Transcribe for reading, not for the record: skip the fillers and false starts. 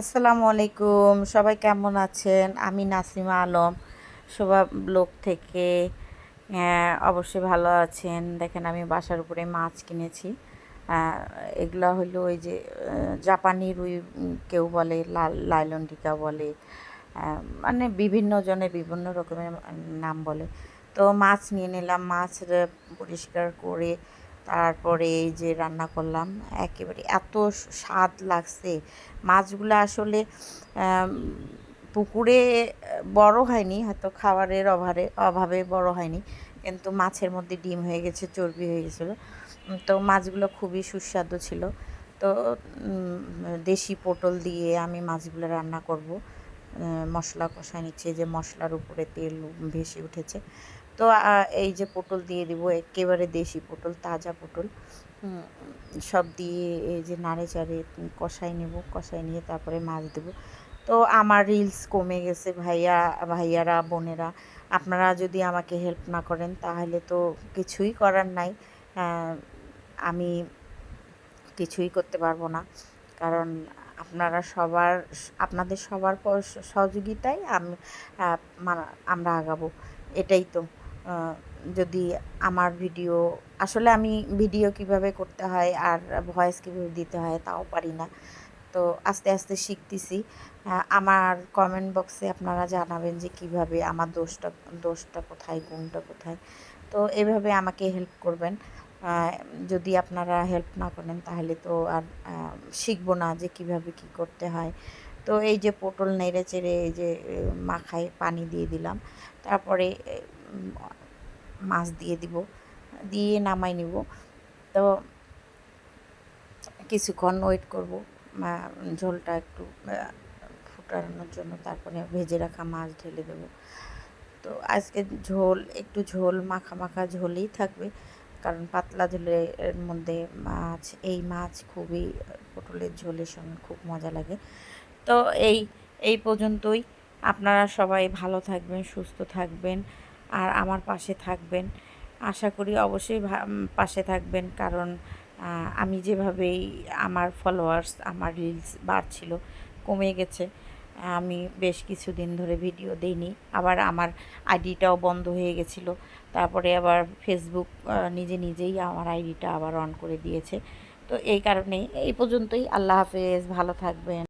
আসসালামু আলাইকুম, সবাই কেমন আছেন? আমি নাসিমা আলম, শোভা ব্লগ থেকে। অবশ্যই ভালো আছেন। দেখেন আমি বাসার উপরে মাছ কিনেছি। এগুলা হলো ওই যে জাপানি রুই, কেউ বলে লাল লাইলন টিকা বলে, মানে বিভিন্ন জনে বিভিন্ন রকমের নাম বলে। তো মাছ নিয়ে নিলাম, মাছ পরিষ্কার করে তারপরে এই যে রান্না করলাম। একেবারে এত স্বাদ লাগছে মাছগুলো আসলে। আম, পুকুরে বড় হয়নি, হয়তো খাবারের অভাবে বড় হয়নি, কিন্তু মাছের মধ্যে ডিম হয়ে গেছে, চর্বি হয়ে গেছিলো। তো মাছগুলো খুবই সুস্বাদু ছিল। তো দেশি পটল দিয়ে আমি মাছগুলো রান্না করব। মশলা কষায় নিচ্ছে, যে মশলার উপরে তেল ভেসে উঠেছে। তো এই যে পটল দিয়ে দিব, একেবারে দেশি পটল, তাজা পটল। সব দিয়ে এই যে নাড়ে চাড়ে কষাই নেব, কষাই নিয়ে তারপরে মাছ দেব। তো আমার রিলস কমে গেছে ভাইয়ারা, বোনেরা, আপনারা যদি আমাকে হেল্প না করেন তাহলে তো কিছুই করার নাই। আমি কিছুই করতে পারবো না, কারণ আপনারা আপনাদের সবার সহযোগিতায় আমরা আগাবো, এটাই তো। যদি আমার ভিডিও, আসলে আমি ভিডিও কিভাবে করতে হয় আর ভয়েস কীভাবে দিতে হয় তাও পারি না। তো আস্তে আস্তে শিখতেছি। আমার কমেন্ট বক্সে আপনারা জানাবেন যে কিভাবে আমার দোষটা কোথায়, গুণটা কোথায়। তো এভাবে আমাকে হেল্প করবেন। যদি আপনারা হেল্প না করেন তাহলে তো আর শিখবো না যে কিভাবে কি করতে হয়। তো এই যে পটল নেড়ে চেড়ে এই যে মাখায় পানি দিয়ে দিলাম, তারপরে মাছ দিয়ে দিব, দিয়ে নামাই নিব। তো কিছুক্ষণ ওয়েট করব ঝোলটা একটু ফুটানোর জন্য, তারপরে ভেজে রাখা মাছ ঢেলে দেবো। তো আজকে একটু ঝোল মাখা মাখা ঝোলই থাকবে, কারণ পাতলা ঝোলের মধ্যে এই মাছ খুবই, পটলের ঝোলের সঙ্গে খুব মজা লাগে। তো এই পর্যন্তই। আপনারা সবাই ভালো থাকবেন, সুস্থ থাকবেন, আর আমার পাশে থাকবেন। আশা করি অবশ্যই পাশে থাকবেন, কারণ আমি যেভাবেই, আমার ফলোয়ার্স, আমার রিলস বাড়ছিল, কমে গেছে। আমি বেশ কিছুদিন ধরে ভিডিও দিইনি, আবার আমার আইডিটাও বন্ধ হয়ে গেছিলো। তারপরে আবার ফেসবুক নিজেই আমার আইডিটা আবার অন করে দিয়েছে। তো এই কারণেই এই পর্যন্তই। আল্লাহ হাফেজ, ভালো থাকবেন।